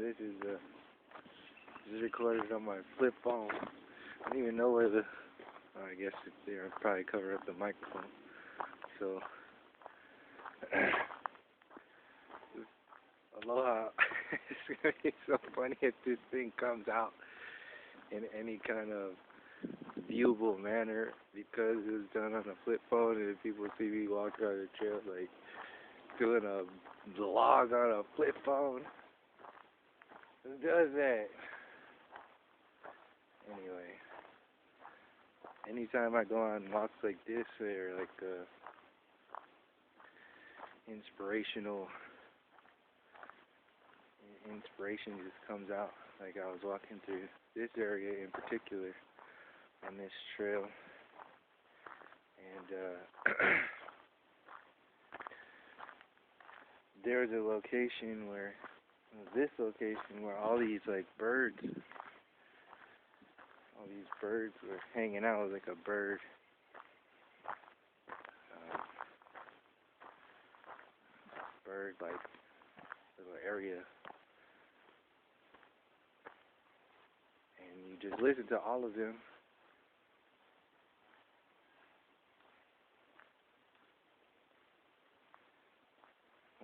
This is recorded on my flip phone. I don't even know where the. Oh, I guess it's there. I'll probably cover up the microphone. So, aloha. It's gonna be so funny if this thing comes out in any kind of viewable manner because it was done on a flip phone, and people see me walking on the trail like doing a vlog on a flip phone. Who does that? Anyway, anytime I go on walks like this or like inspiration just comes out. Like I was walking through this area in particular on this trail, and there's a location where all these like birds were hanging out. Like a bird like little area, and you just listen to all of them.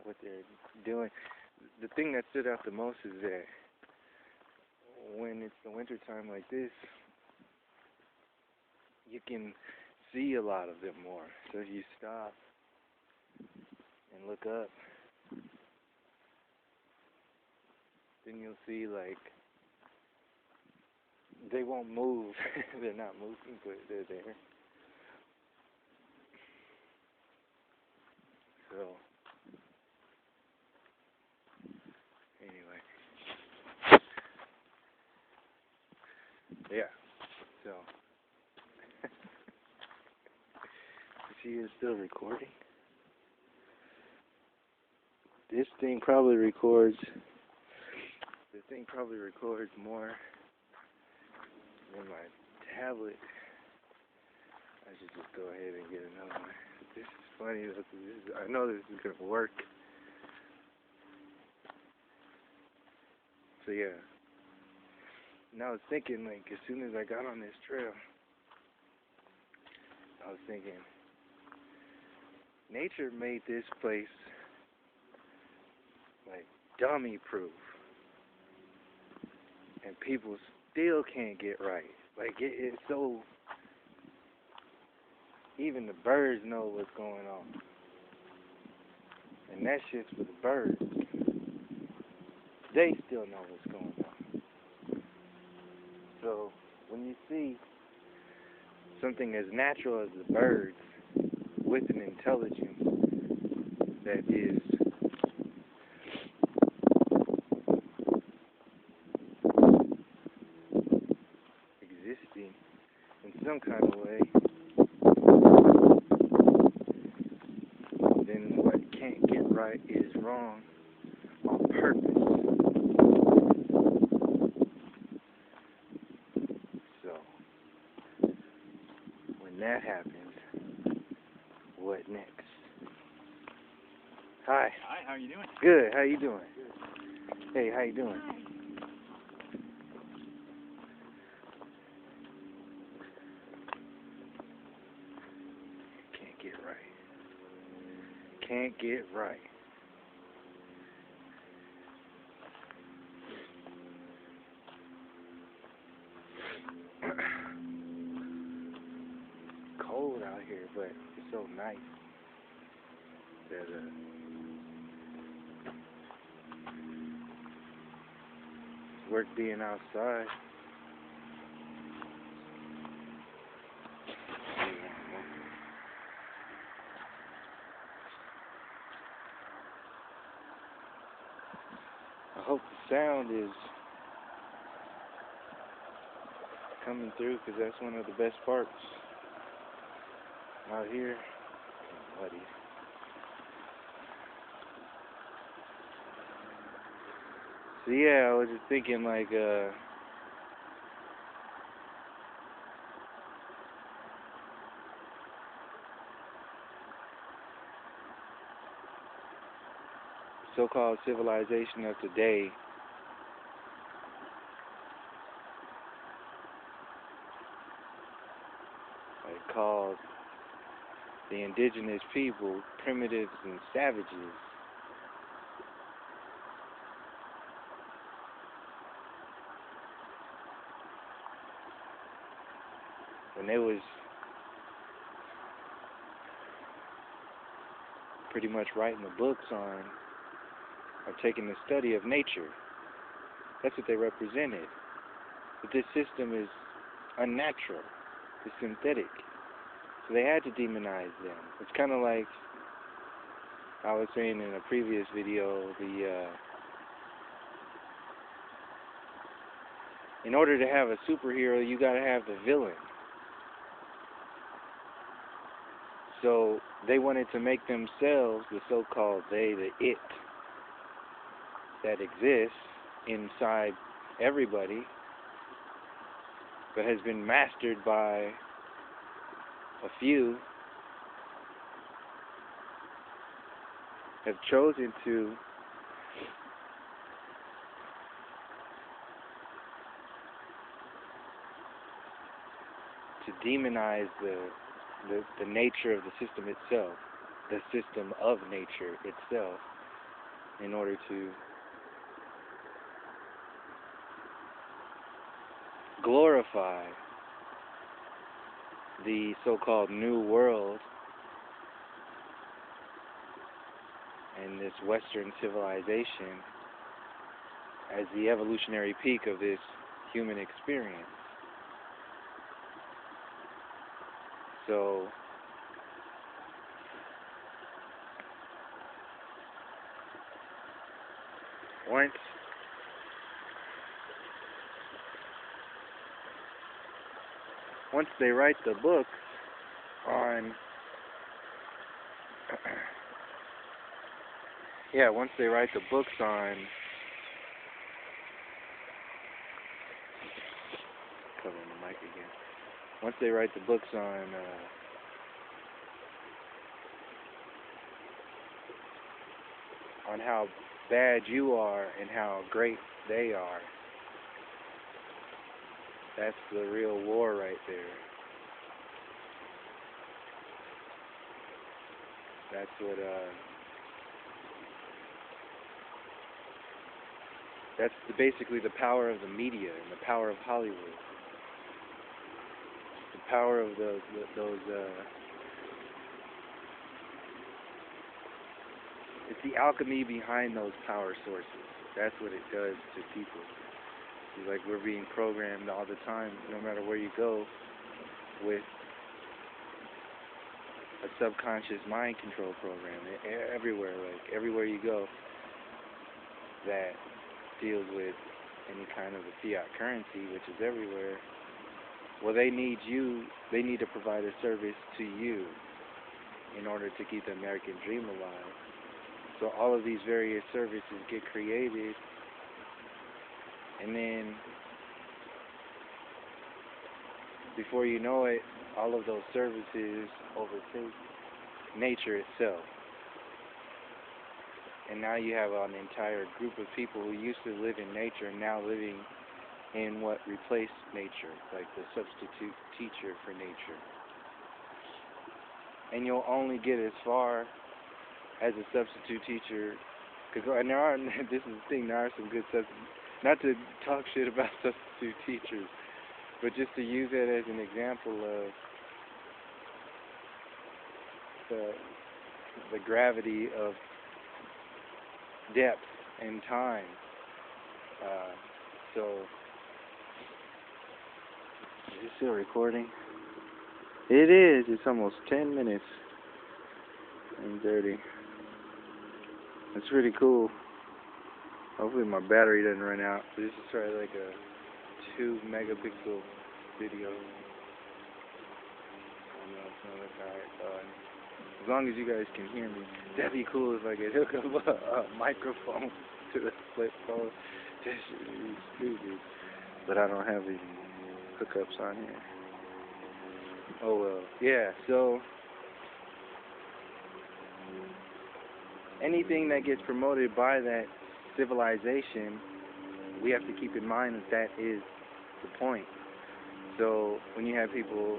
What they're doing. The thing that stood out the most is that when it's the winter time like this, you can see a lot of them more. So if you stop and look up, then you'll see like they won't move. They're not moving, but they're there. So anyway, yeah. So she is still recording. This thing probably records. The thing probably records more than my tablet. I should just go ahead and get another one. This is funny. I know this is gonna work. So yeah. And I was thinking, like, as soon as I got on this trail, I was thinking, nature made this place like dummy proof, and people still can't get right. Like it's so. Even the birds know what's going on, and that shit's for the birds. They still know what's going on. So when you see something as natural as the birds with an intelligence that is existing in some kind of way, then what can't get right is wrong on purpose. So when that happens, what next? Hi. Hi, how are you doing? Good, how you doing? Good. Hey, how you doing? Hi. Can't get right. Can't get right. Cold out here, but it's so nice that it's worth being outside. I hope the sound is coming through, because that's one of the best parts out here. Muddy. So yeah, I was just thinking like so-called civilization of today called the indigenous people primitives and savages. When they was pretty much writing the books on, or taking the study of nature, that's what they represented. But this system is unnatural, it's synthetic. So they had to demonize them. It's kind of like I was saying in a previous video, in order to have a superhero, you got to have the villain. So they wanted to make themselves the so-called they, the it, that exists inside everybody, but has been mastered by a few, have chosen to demonize the nature of the system itself, the system of nature itself, in order to glorify the so-called New World and this Western civilization as the evolutionary peak of this human experience. So once they write the book on once they write the books on covering the mic again. Once they write the books on how bad you are and how great they are, that's the real war right there. That's what that's basically the power of the media and the power of Hollywood. The power of those it's the alchemy behind those power sources. That's what it does to people. It's like we're being programmed all the time, no matter where you go, with a subconscious mind control program. Everywhere, like everywhere you go, that deals with any kind of a fiat currency, which is everywhere. Well, they need to provide a service to you in order to keep the American dream alive. So all of these various services get created, and then before you know it, all of those services overtake nature itself. And now you have an entire group of people who used to live in nature and now living in what replaced nature, like the substitute teacher for nature. And you'll only get as far as a substitute teacher, and this is the thing, there are some good substitute, not to talk shit about substitute teachers, but just to use it as an example of the gravity of depth and time. So, is it still recording? It is. It's almost 10 minutes. 9:30. That's pretty cool. Hopefully my battery doesn't run out. This is probably like a 2 megapixel video. I don't know, it's gonna look alright. As long as you guys can hear me, that'd be cool if I could hook up a microphone to the flip phone. That shit would be stupid. But I don't have any hookups on here. Oh well. Yeah, so anything that gets promoted by that civilization, we have to keep in mind that that is the point. So when you have people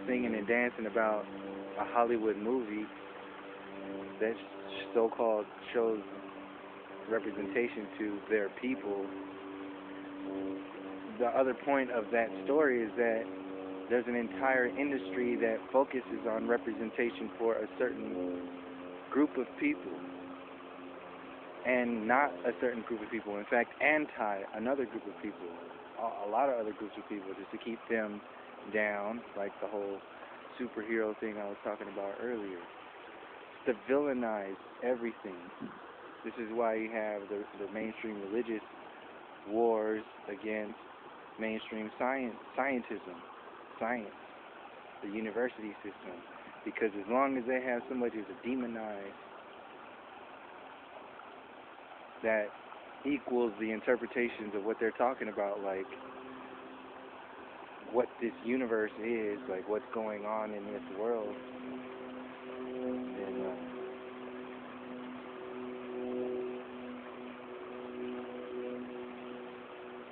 singing and dancing about a Hollywood movie that so-called shows representation to their people. The other point of that story is that there's an entire industry that focuses on representation for a certain group of people, and not a certain group of people. In fact, another group of people, a lot of other groups of people, just to keep them down, like the whole superhero thing I was talking about earlier. To villainize everything. This is why you have the mainstream religious wars against mainstream scientism, science, the university system. Because as long as they have somebody to demonize that equals the interpretations of what they're talking about, like what this universe is, like what's going on in this world, then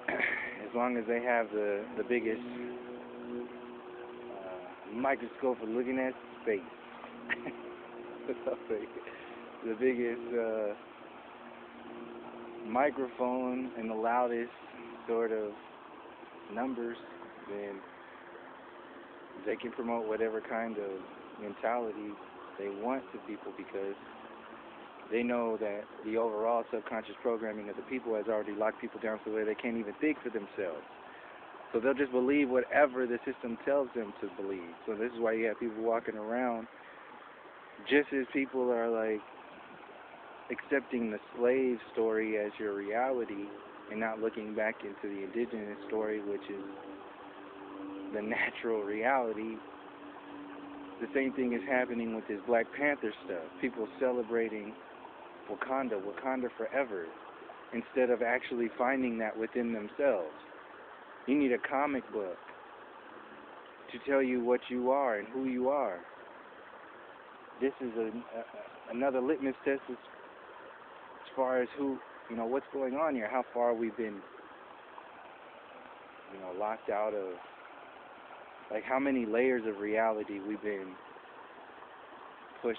as long as they have the biggest microscope for looking at space, the biggest microphone and the loudest sort of numbers, then they can promote whatever kind of mentality they want to people, because they know that the overall subconscious programming of the people has already locked people down so that they can't even think for themselves. So they'll just believe whatever the system tells them to believe. So this is why you have people walking around, just as people are like accepting the slave story as your reality and not looking back into the indigenous story, which is the natural reality. The same thing is happening with this Black Panther stuff. People celebrating Wakanda forever, instead of actually finding that within themselves. You need a comic book to tell you what you are and who you are. This is another litmus test as far as what's going on here, how far we've been, locked out of, like how many layers of reality we've been pushed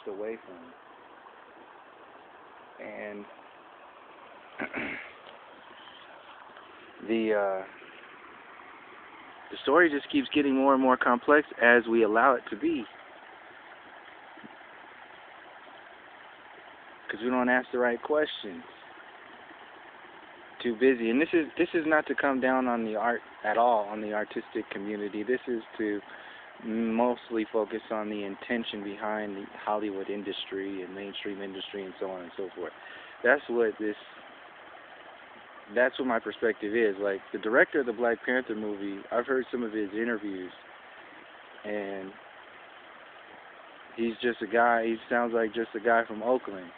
away from. And the story just keeps getting more and more complex as we allow it to be, because we don't ask the right questions. Too busy. And this is not to come down on the art at all, on the artistic community. This is to mostly focus on the intention behind the Hollywood industry and mainstream industry and so on and so forth. That's what my perspective is. Like, the director of the Black Panther movie, I've heard some of his interviews, and he's just a guy, he sounds like just a guy from Oakland.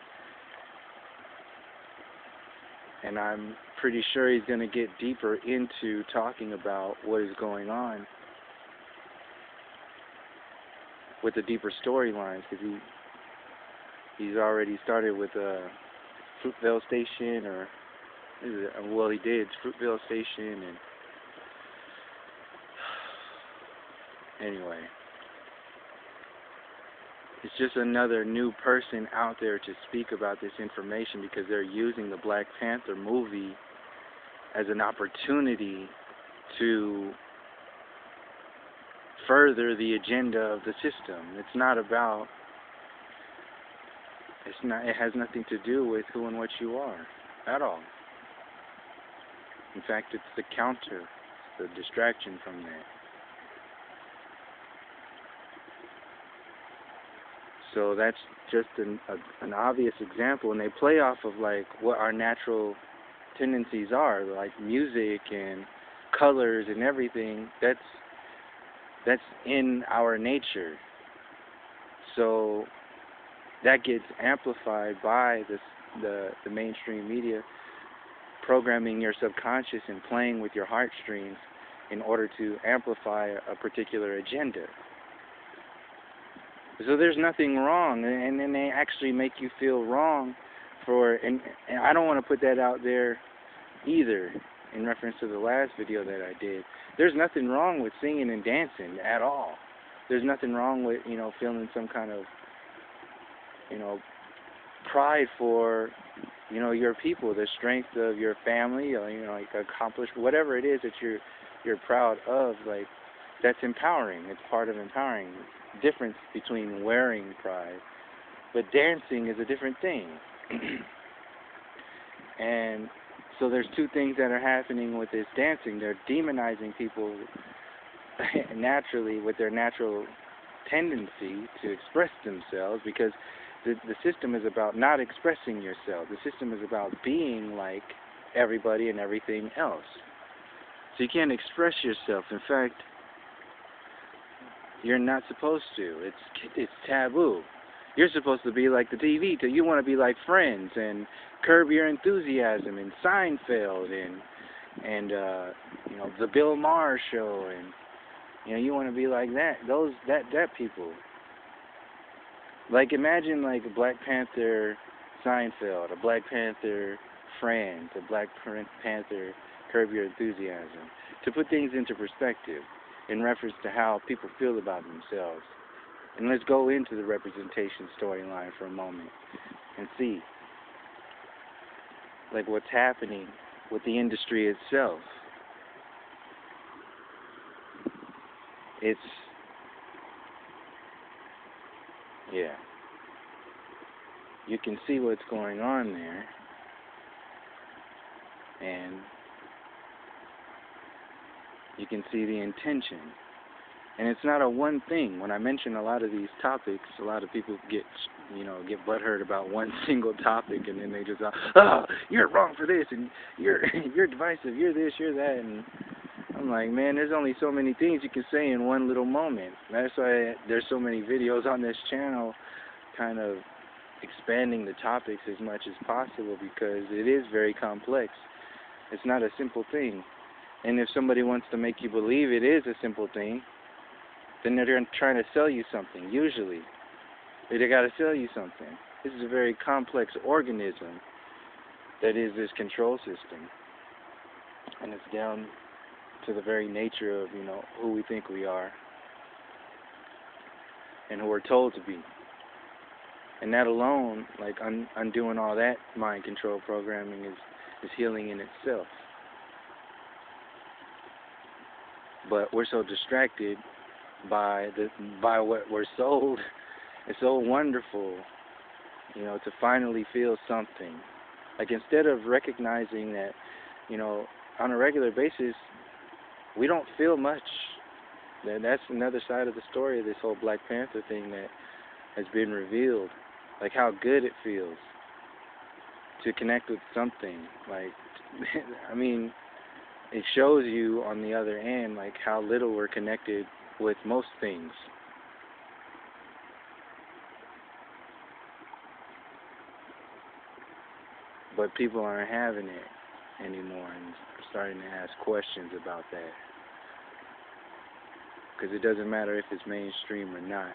And I'm pretty sure he's going to get deeper into talking about what is going on with the deeper storylines, because he's already started with Fruitvale Station, or he did Fruitvale Station, and anyway, it's just another new person out there to speak about this information, because they're using the Black Panther movie as an opportunity to further the agenda of the system. It has nothing to do with who and what you are at all. In fact, it's the counter, the distraction from that. So that's just an obvious example, and they play off of like what our natural tendencies are, like music and colors and everything. That's in our nature. So that gets amplified by the mainstream media programming your subconscious and playing with your heartstrings in order to amplify a particular agenda. So there's nothing wrong, and then they actually make you feel wrong and I don't want to put that out there either. in reference to the last video that I did, there's nothing wrong with singing and dancing at all. There's nothing wrong with, feeling some kind of, pride for, your people, the strength of your family, like accomplish whatever it is that you're proud of. Like, that's empowering. It's part of empowering. Difference between wearing pride, but dancing is a different thing. And so there's two things that are happening with this dancing. They're demonizing people naturally with their natural tendency to express themselves, because the system is about not expressing yourself. The system is about being like everybody and everything else. So you can't express yourself. In fact, you're not supposed to. It's taboo. You're supposed to be like the TV. You want to be like Friends and Curb Your Enthusiasm and Seinfeld and the Bill Maher Show, and you want to be like that. That people. Like, imagine like a Black Panther Seinfeld, a Black Panther Friends, a Black Panther Curb Your Enthusiasm. To put things into perspective in reference to how people feel about themselves. And let's go into the representation storyline for a moment and see, like, what's happening with the industry itself. You can see what's going on there, and you can see the intention. And it's not a one thing. When I mention a lot of these topics, a lot of people get butthurt about one single topic, and then they just, you're wrong for this, and you're divisive, you're this, you're that, and I'm like, man, there's only so many things you can say in one little moment. That's why there's so many videos on this channel kind of expanding the topics as much as possible, because it is very complex. It's not a simple thing. And if somebody wants to make you believe it is a simple thing, then they're trying to sell you something, usually. They got to sell you something. This is a very complex organism that is this control system. And it's down to the very nature of, who we think we are and who we're told to be. And that alone, like undoing all that mind control programming is healing in itself. But we're so distracted by what we're sold. It's so wonderful, to finally feel something. Like, instead of recognizing that, on a regular basis, we don't feel much. That's another side of the story of this whole Black Panther thing that has been revealed. Like, how good it feels to connect with something. Like, I mean, it shows you on the other end, like, how little we're connected with most things. But people aren't having it anymore and starting to ask questions about that. Because it doesn't matter if it's mainstream or not.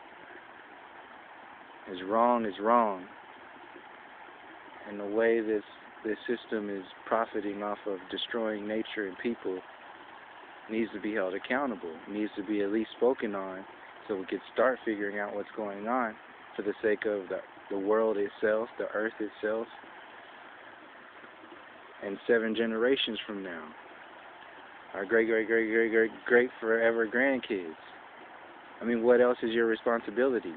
Is wrong. And the way this system is profiting off of destroying nature and people needs to be held accountable. It needs to be at least spoken on, so we could start figuring out what's going on for the sake of the world itself, the earth itself, and 7 generations from now. Our great forever grandkids. I mean, what else is your responsibility?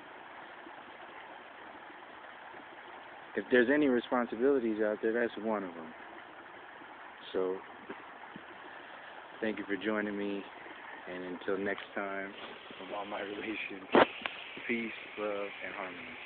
If there's any responsibilities out there, that's one of them. So, thank you for joining me, and until next time, of all my relations, peace, love, and harmony.